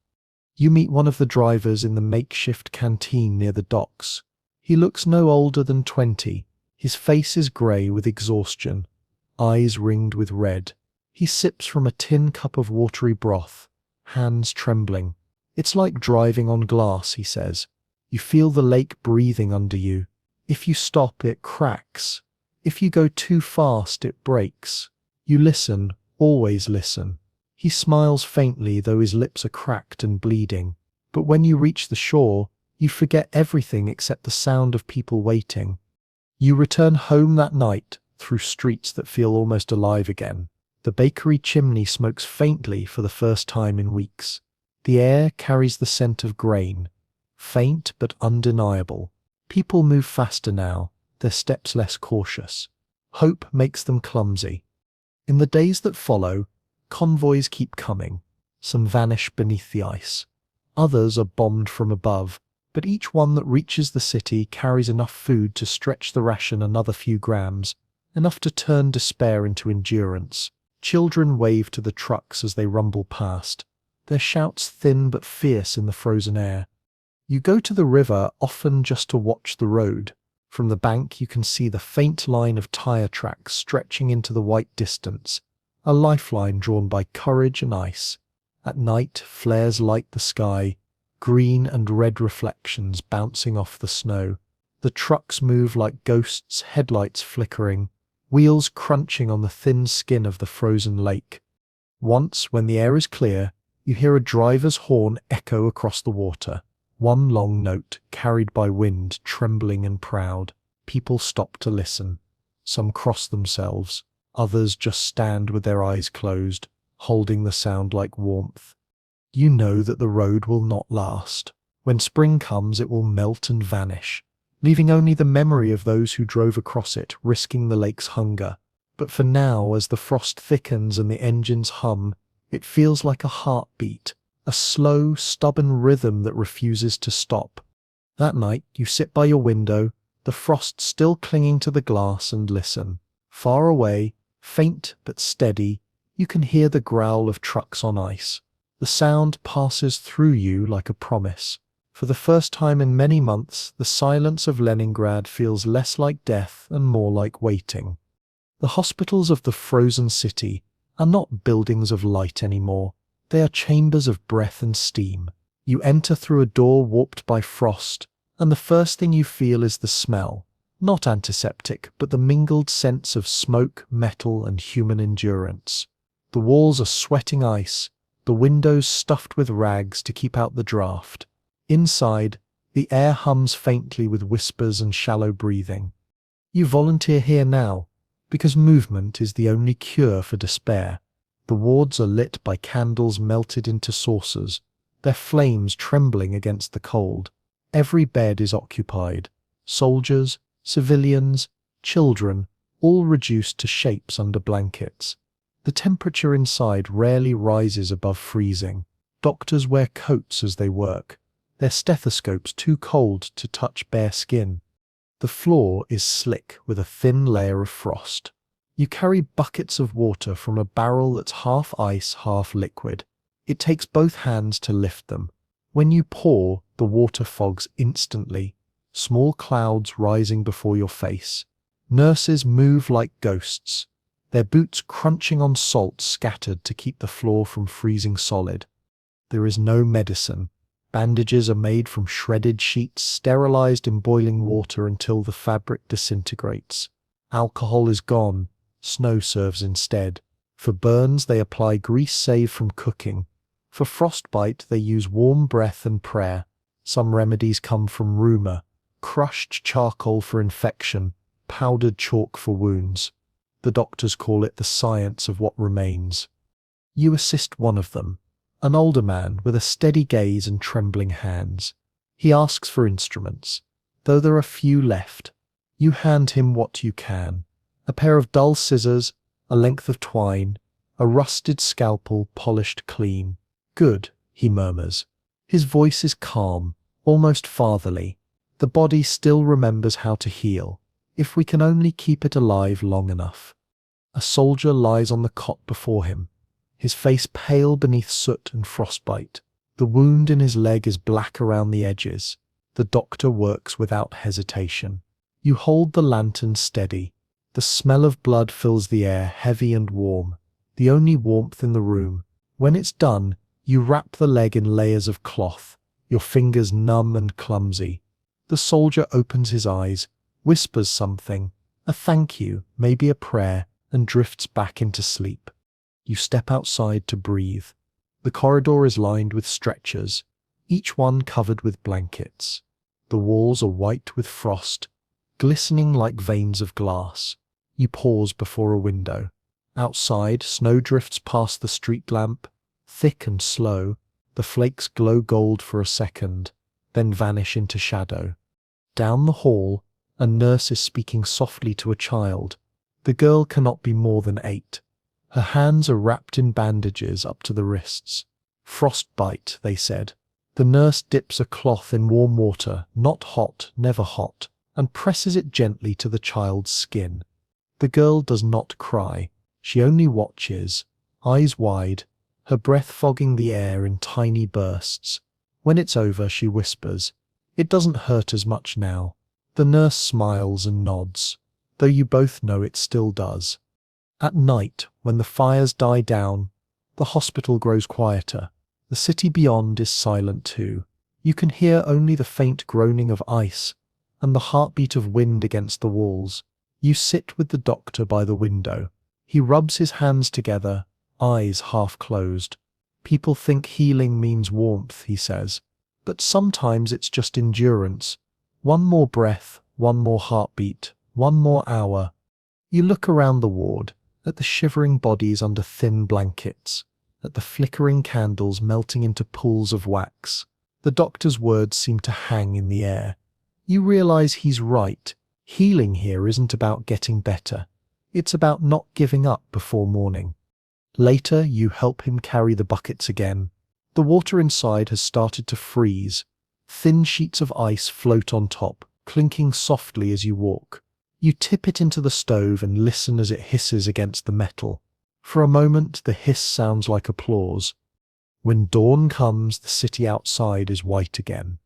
Speaker 1: You meet one of the drivers in the makeshift canteen near the docks. He looks no older than 20. His face is grey with exhaustion, eyes ringed with red. He sips from a tin cup of watery broth, hands trembling. "It's like driving on glass," he says. "You feel the lake breathing under you. If you stop, it cracks. If you go too fast, it breaks. You listen, always listen." He smiles faintly, though his lips are cracked and bleeding. But when you reach the shore, you forget everything except the sound of people waiting. You return home that night, through streets that feel almost alive again. The bakery chimney smokes faintly for the first time in weeks. The air carries the scent of grain, faint but undeniable. People move faster now, their steps less cautious. Hope makes them clumsy. In the days that follow, convoys keep coming. Some vanish beneath the ice. Others are bombed from above, but each one that reaches the city carries enough food to stretch the ration another few grams, enough to turn despair into endurance. Children wave to the trucks as they rumble past, their shouts thin but fierce in the frozen air. You go to the river, often just to watch the road. From the bank you can see the faint line of tire tracks stretching into the white distance, a lifeline drawn by courage and ice. At night, flares light the sky, green and red reflections bouncing off the snow. The trucks move like ghosts, headlights flickering, wheels crunching on the thin skin of the frozen lake. Once, when the air is clear, you hear a driver's horn echo across the water. One long note, carried by wind, trembling and proud. People stop to listen. Some cross themselves. Others just stand with their eyes closed, holding the sound like warmth. You know that the road will not last. When spring comes, it will melt and vanish. leaving only the memory of those who drove across it, risking the lake's hunger. But for now, as the frost thickens and the engines hum, it feels like a heartbeat, a slow, stubborn rhythm that refuses to stop. That night, you sit by your window, the frost still clinging to the glass, and listen. Far away, faint but steady, you can hear the growl of trucks on ice. The sound passes through you like a promise. For the first time in many months, the silence of Leningrad feels less like death and more like waiting. The hospitals of the frozen city are not buildings of light anymore. They are chambers of breath and steam. You enter through a door warped by frost, and the first thing you feel is the smell. Not antiseptic, but the mingled scents of smoke, metal, and human endurance. The walls are sweating ice, the windows stuffed with rags to keep out the draft. Inside, the air hums faintly with whispers and shallow breathing. You volunteer here now, because movement is the only cure for despair. The wards are lit by candles melted into saucers, their flames trembling against the cold. Every bed is occupied. Soldiers, civilians, children, all reduced to shapes under blankets. The temperature inside rarely rises above freezing. Doctors wear coats as they work, their stethoscopes too cold to touch bare skin. The floor is slick with a thin layer of frost. You carry buckets of water from a barrel that's half ice, half liquid. It takes both hands to lift them. When you pour, the water fogs instantly, small clouds rising before your face. Nurses move like ghosts, their boots crunching on salt scattered to keep the floor from freezing solid. There is no medicine. Bandages are made from shredded sheets, sterilized in boiling water until the fabric disintegrates. Alcohol is gone. Snow serves instead. For burns, they apply grease saved from cooking. For frostbite, they use warm breath and prayer. Some remedies come from rumor. Crushed charcoal for infection, powdered chalk for wounds. The doctors call it the science of what remains. You assist one of them, an older man with a steady gaze and trembling hands. He asks for instruments, though there are few left. You hand him what you can. A pair of dull scissors, a length of twine, a rusted scalpel polished clean. Good, he murmurs. His voice is calm, almost fatherly. The body still remembers how to heal, if we can only keep it alive long enough. A soldier lies on the cot before him, his face pale beneath soot and frostbite. The wound in his leg is black around the edges. The doctor works without hesitation. You hold the lantern steady. The smell of blood fills the air, heavy and warm, the only warmth in the room. When it's done, you wrap the leg in layers of cloth, your fingers numb and clumsy. The soldier opens his eyes, whispers something, a thank you, maybe a prayer, and drifts back into sleep. You step outside to breathe. The corridor is lined with stretchers, each one covered with blankets. The walls are white with frost, glistening like veins of glass. You pause before a window. Outside, snow drifts past the street lamp, thick and slow. The flakes glow gold for a second, then vanish into shadow. Down the hall, a nurse is speaking softly to a child. The girl cannot be more than 8. Her hands are wrapped in bandages up to the wrists. Frostbite, they said. The nurse dips a cloth in warm water, not hot, never hot, and presses it gently to the child's skin. The girl does not cry. She only watches, eyes wide, her breath fogging the air in tiny bursts. When it's over, she whispers, "It doesn't hurt as much now." The nurse smiles and nods, though you both know it still does. At night, when the fires die down, the hospital grows quieter. The city beyond is silent too. You can hear only the faint groaning of ice and the heartbeat of wind against the walls. You sit with the doctor by the window. He rubs his hands together, eyes half closed. People think healing means warmth, he says, but sometimes it's just endurance. One more breath, one more heartbeat, one more hour. You look around the ward, at the shivering bodies under thin blankets, at the flickering candles melting into pools of wax. The doctor's words seem to hang in the air. You realize he's right. Healing here isn't about getting better. It's about not giving up before morning. Later, you help him carry the buckets again. The water inside has started to freeze. Thin sheets of ice float on top, clinking softly as you walk. You tip it into the stove and listen as it hisses against the metal. For a moment, the hiss sounds like applause. When dawn comes, the city outside is white again,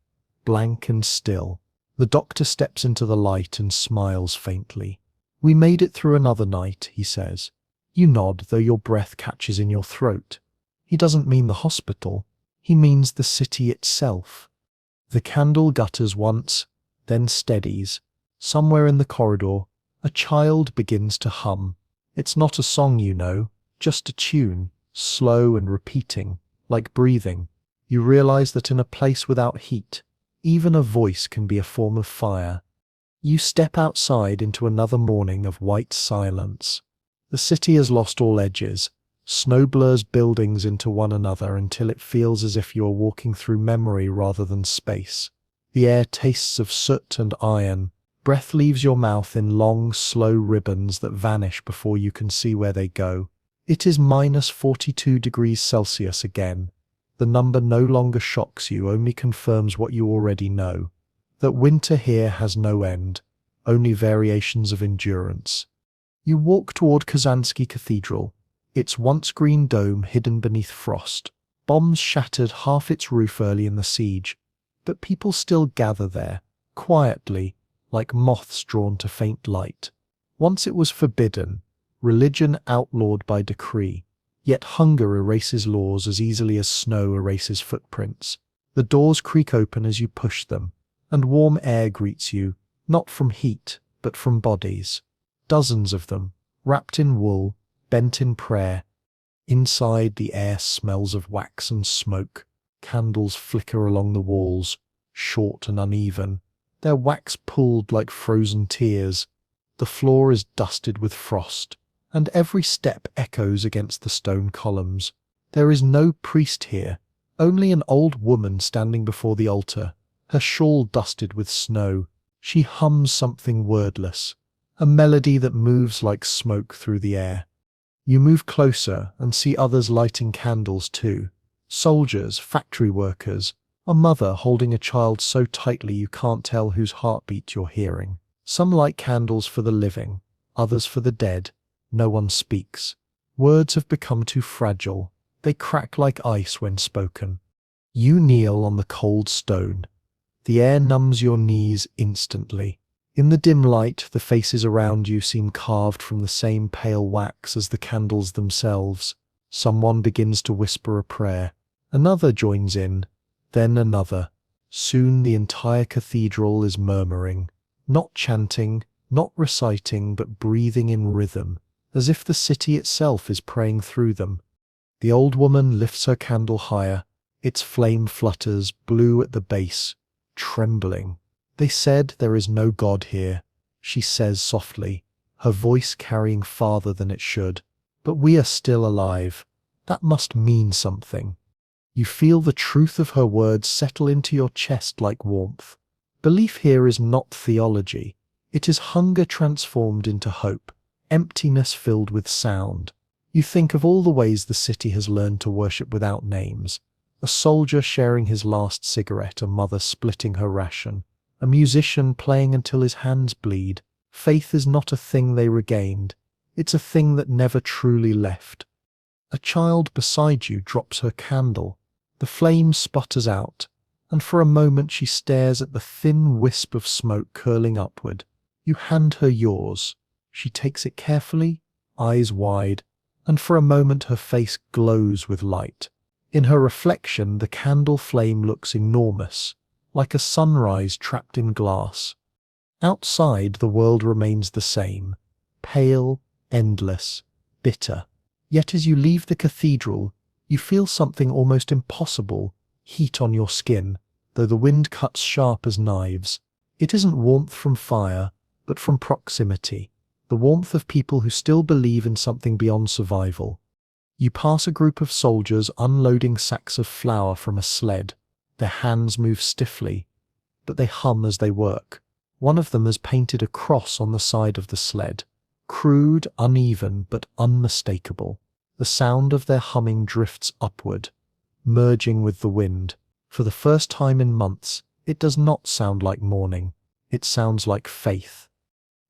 Speaker 1: blank and still. The doctor steps into the light and smiles faintly. "We made it through another night," he says. You nod, though your breath catches in your throat. He doesn't mean the hospital. He means the city itself. The candle gutters once, then steadies. Somewhere in the corridor, a child begins to hum. It's not a song, you know, just a tune, slow and repeating, like breathing. You realize that in a place without heat, even a voice can be a form of fire. You step outside into another morning of white silence. The city has lost all edges. Snow blurs buildings into one another until it feels as if you are walking through memory rather than space. The air tastes of soot and iron. Breath leaves your mouth in long, slow ribbons that vanish before you can see where they go. It is -42 degrees Celsius again. The number no longer shocks you, only confirms what you already know. That winter here has no end, only variations of endurance. You walk toward Kazansky Cathedral, its once green dome hidden beneath frost. Bombs shattered half its roof early in the siege, but people still gather there, quietly, like moths drawn to faint light. Once it was forbidden, religion outlawed by decree, yet hunger erases laws as easily as snow erases footprints. The doors creak open as you push them, and warm air greets you, not from heat, but from bodies. Dozens of them, wrapped in wool, bent in prayer. Inside, the air smells of wax and smoke. Candles flicker along the walls, short and uneven, their wax pulled like frozen tears. The floor is dusted with frost, and every step echoes against the stone columns. There is no priest here, only an old woman standing before the altar, her shawl dusted with snow. She hums something wordless, a melody that moves like smoke through the air. You move closer and see others lighting candles too. Soldiers, factory workers, a mother holding a child so tightly you can't tell whose heartbeat you're hearing. Some light candles for the living, others for the dead. No one speaks. Words have become too fragile. They crack like ice when spoken. You kneel on the cold stone. The air numbs your knees instantly. In the dim light, the faces around you seem carved from the same pale wax as the candles themselves. Someone begins to whisper a prayer. Another joins in, then another. Soon the entire cathedral is murmuring, not chanting, not reciting, but breathing in rhythm, as if the city itself is praying through them. The old woman lifts her candle higher. Its flame flutters, blue at the base, trembling. "They said there is no God here," she says softly, her voice carrying farther than it should. "But we are still alive. That must mean something." You feel the truth of her words settle into your chest like warmth. Belief here is not theology. It is hunger transformed into hope, emptiness filled with sound. You think of all the ways the city has learned to worship without names. A soldier sharing his last cigarette, a mother splitting her ration, a musician playing until his hands bleed. Faith is not a thing they regained. It's a thing that never truly left. A child beside you drops her candle. The flame sputters out, and for a moment she stares at the thin wisp of smoke curling upward. You hand her yours. She takes it carefully, eyes wide, and for a moment her face glows with light. In her reflection, the candle flame looks enormous, like a sunrise trapped in glass. Outside, the world remains the same, pale, endless, bitter. Yet as you leave the cathedral, you feel something almost impossible, heat on your skin, though the wind cuts sharp as knives. It isn't warmth from fire, but from proximity, the warmth of people who still believe in something beyond survival. You pass a group of soldiers unloading sacks of flour from a sled. Their hands move stiffly. but they hum as they work. One of them has painted a cross on the side of the sled. Crude, uneven, but unmistakable. The sound of their humming drifts upward, merging with the wind. For the first time in months, it does not sound like mourning. It sounds like faith.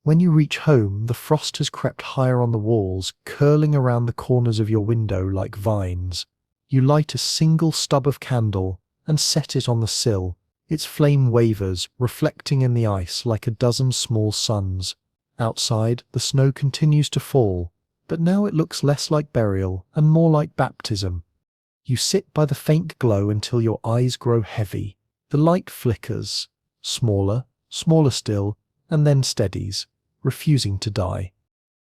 Speaker 1: When you reach home, the frost has crept higher on the walls, curling around the corners of your window like vines. You light a single stub of candle and set it on the sill. Its flame wavers, reflecting in the ice like a dozen small suns. Outside, the snow continues to fall, but now it looks less like burial and more like baptism. You sit by the faint glow until your eyes grow heavy. The light flickers, smaller, smaller still, and then steadies, refusing to die.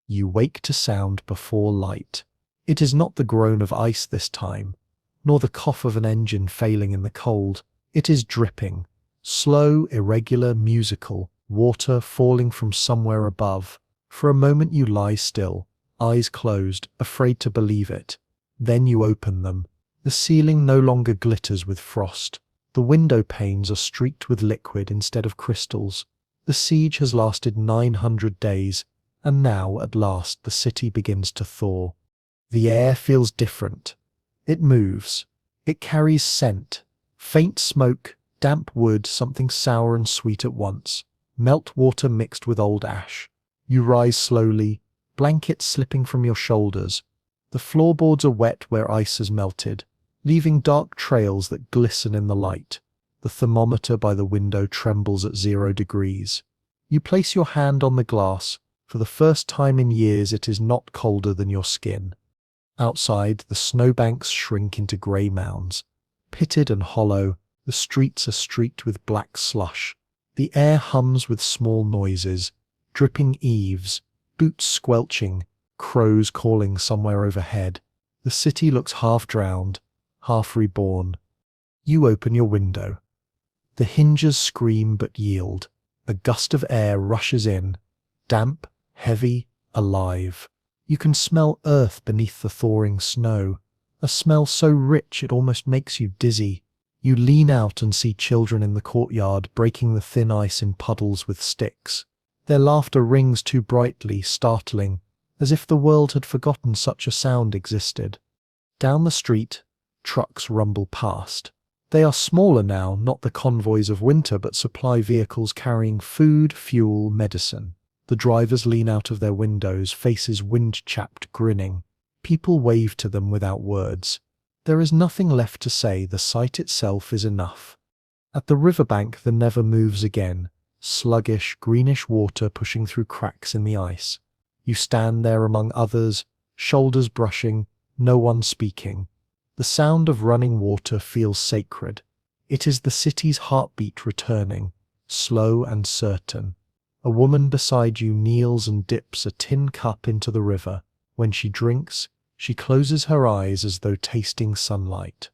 Speaker 1: You wake to sound before light. It is not the groan of ice this time, nor the cough of an engine failing in the cold. It is dripping, slow, irregular, musical, water falling from somewhere above. For a moment you lie still, eyes closed, afraid to believe it. Then you open them. The ceiling no longer glitters with frost. The window panes are streaked with liquid instead of crystals. The siege has lasted 900 days, and now, at last, the city begins to thaw. The air feels different. It moves. It carries scent. Faint smoke, damp wood, something sour and sweet at once. Melt water mixed with old ash. You rise slowly, blankets slipping from your shoulders. The floorboards are wet where ice has melted, leaving dark trails that glisten in the light. The thermometer by the window trembles at 0 degrees. You place your hand on the glass. For the first time in years it is not colder than your skin. Outside, the snowbanks shrink into grey mounds. Pitted and hollow, the streets are streaked with black slush. The air hums with small noises, dripping eaves, boots squelching, crows calling somewhere overhead. The city looks half drowned, half reborn. You open your window. The hinges scream but yield. A gust of air rushes in, damp, heavy, alive. You can smell earth beneath the thawing snow, a smell so rich it almost makes you dizzy. You lean out and see children in the courtyard breaking the thin ice in puddles with sticks. Their laughter rings too brightly, startling, as if the world had forgotten such a sound existed. Down the street, trucks rumble past. They are smaller now, not the convoys of winter, but supply vehicles carrying food, fuel, medicine. The drivers lean out of their windows, faces wind-chapped, grinning. People wave to them without words. There is nothing left to say, the sight itself is enough. At the riverbank the Never moves again, sluggish, greenish water pushing through cracks in the ice. You stand there among others, shoulders brushing, no one speaking. The sound of running water feels sacred. It is the city's heartbeat returning, slow and certain. A woman beside you kneels and dips a tin cup into the river. When she drinks, she closes her eyes as though tasting sunlight.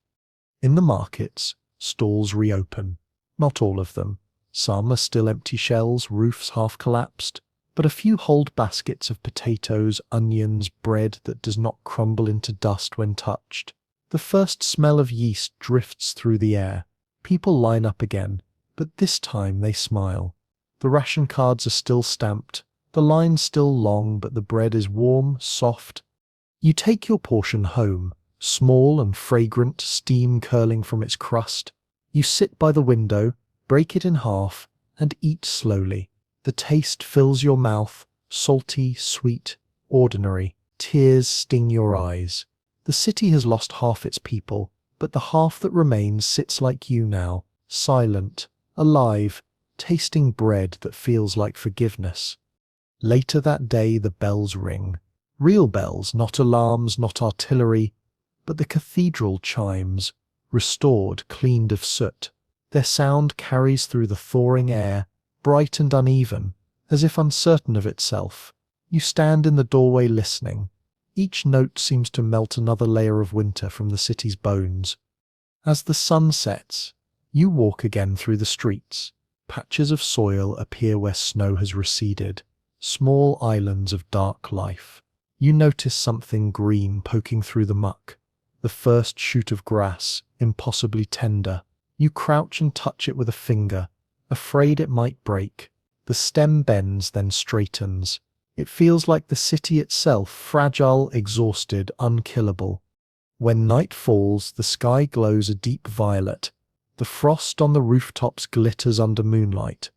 Speaker 1: In the markets, stalls reopen. Not all of them. Some are still empty shells, roofs half collapsed. But a few hold baskets of potatoes, onions, bread that does not crumble into dust when touched. The first smell of yeast drifts through the air. People line up again, but this time they smile. The ration cards are still stamped, the line still long, but the bread is warm, soft. You take your portion home, small and fragrant, steam curling from its crust. You sit by the window, break it in half, and eat slowly. The taste fills your mouth, salty, sweet, ordinary. Tears sting your eyes. The city has lost half its people, but the half that remains sits like you now, silent, alive, tasting bread that feels like forgiveness. Later that day the bells ring. Real bells, not alarms, not artillery, but the cathedral chimes, restored, cleaned of soot. Their sound carries through the thawing air, bright and uneven, as if uncertain of itself. You stand in the doorway listening. Each note seems to melt another layer of winter from the city's bones. As the sun sets, you walk again through the streets. Patches of soil appear where snow has receded, small islands of dark life. You notice something green poking through the muck, the first shoot of grass, impossibly tender. You crouch and touch it with a finger, afraid it might break. The stem bends, then straightens. It feels like the city itself, fragile, exhausted, unkillable. When night falls, the sky glows a deep violet. The frost on the rooftops glitters under moonlight.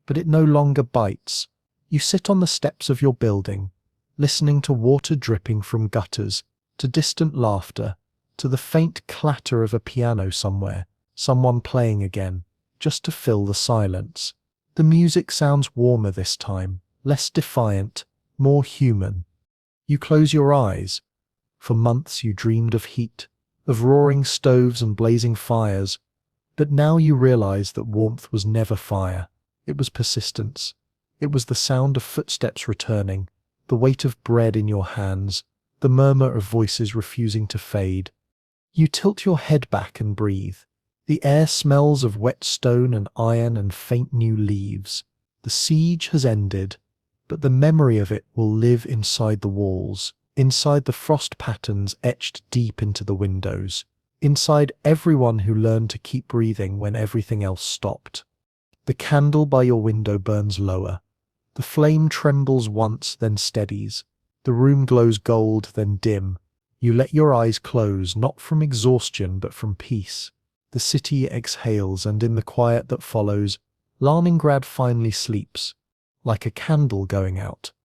Speaker 1: But it no longer bites. You sit on the steps of your building, listening to water dripping from gutters, to distant laughter, to the faint clatter of a piano somewhere, someone playing again, just to fill the silence. The music sounds warmer this time, less defiant, more human. You close your eyes. For months you dreamed of heat, of roaring stoves and blazing fires, but now you realize that warmth was never fire. It was persistence. It was the sound of footsteps returning, the weight of bread in your hands, the murmur of voices refusing to fade. You tilt your head back and breathe. The air smells of wet stone and iron and faint new leaves. The siege has ended, but the memory of it will live inside the walls, inside the frost patterns etched deep into the windows, inside everyone who learned to keep breathing when everything else stopped. The candle by your window burns lower. The flame trembles once, then steadies. The room glows gold, then dim. You let your eyes close, not from exhaustion, but from peace. The city exhales, and in the quiet that follows, Leningrad finally sleeps, like a candle going out.